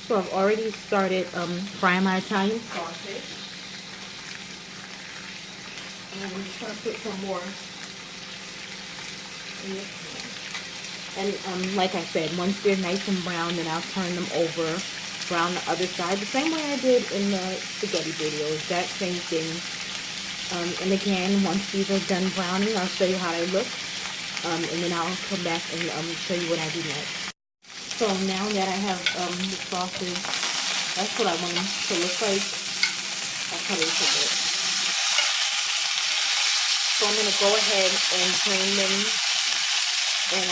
So I've already started frying my Italian sausage. And I'm just going to put some more in this pan. And like I said, once they're nice and brown, then I'll turn them over, brown the other side, the same way I did in the spaghetti video. Exact same thing. And again, once these are done browning, I'll show you how they look. And then I'll come back and show you what I do next. So now that I have the sausage, that's what I want them to look like. I'll cut it a bit. So I'm going to go ahead and drain them and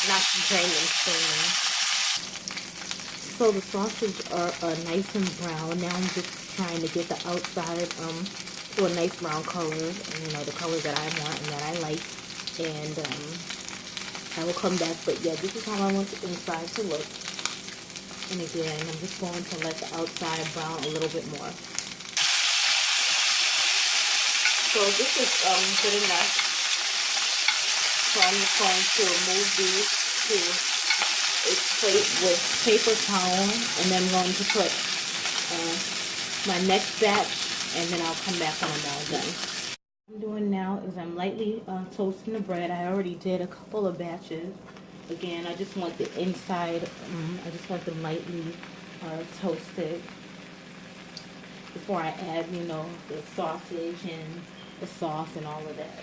not drain them, strain them. So the sausage are nice and brown. Now I'm just trying to get the outside to a nice brown color, and you know, the color that I want and that I like. And I will come back, but yeah, this is how I want the inside to look. And again, I'm just going to let the outside brown a little bit more. So this is good enough. So I'm just going to remove these to a plate with paper towel, and then I'm going to put my next batch, and then I'll come back when I'm all done. What I'm doing now is I'm lightly toasting the bread. I already did a couple of batches. Again, I just want the inside, I just want them lightly toasted before I add, you know, the sausage and the sauce and all of that.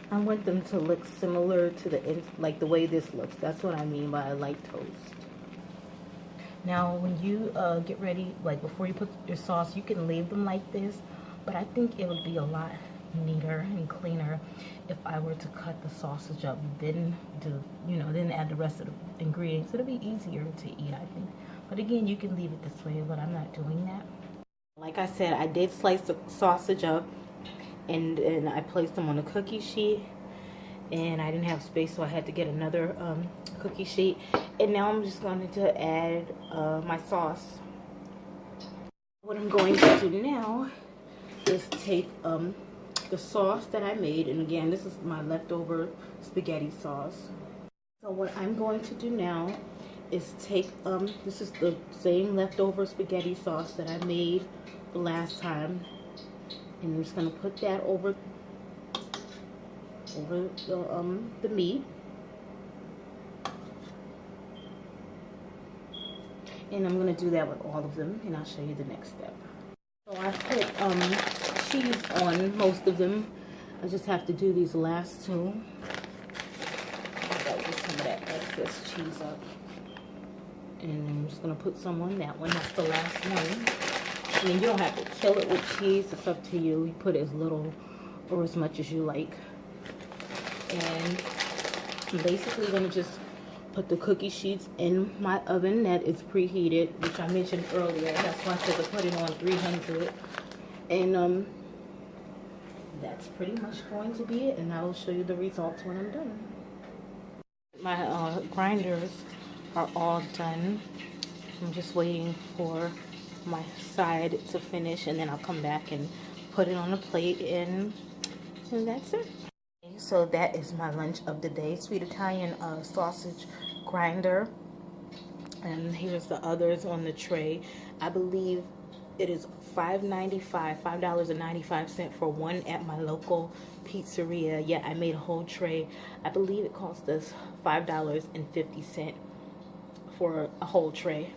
I want them to look similar to like the way this looks. That's what I mean by a light toast. Now, when you get ready, like before you put your sauce, you can leave them like this, but I think it would be a lot neater and cleaner if I were to cut the sausage up, then then add the rest of the ingredients. It'll be easier to eat, I think. But again, you can leave it this way, but I'm not doing that. Like I said, I did slice the sausage up, and I placed them on a cookie sheet, and I didn't have space, so I had to get another cookie sheet. And now I'm just going to add my sauce. What I'm going to do now is take the sauce that I made, and again, this is my leftover spaghetti sauce. So what I'm going to do now is take this is the same leftover spaghetti sauce that I made the last time, and I'm just going to put that over the meat. And I'm going to do that with all of them, and I'll show you the next step. So I put cheese on most of them. I just have to do these last two. I'll get some of that excess cheese up. And I'm just going to put some on that one. That's the last one. I mean, you don't have to kill it with cheese. It's up to you. You put as little or as much as you like. And I'm basically going to just put the cookie sheets in my oven that is preheated, which I mentioned earlier. That's why I said to put it on 300. And that's pretty much going to be it. And I will show you the results when I'm done. My grinders are all done. I'm just waiting for my side to finish, and then I'll come back and put it on a plate, and that's it. So that is my lunch of the day. Sweet Italian sausage grinder, and here's the others on the tray. I believe it is $5.95 for one at my local pizzeria. Yeah, I made a whole tray. I believe it cost us $5.50 for a whole tray.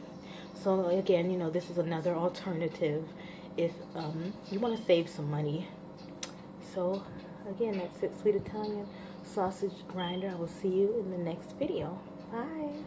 So again, you know, this is another alternative if you want to save some money. So again, that's it. Sweet Italian sausage grinder. I will see you in the next video. Bye.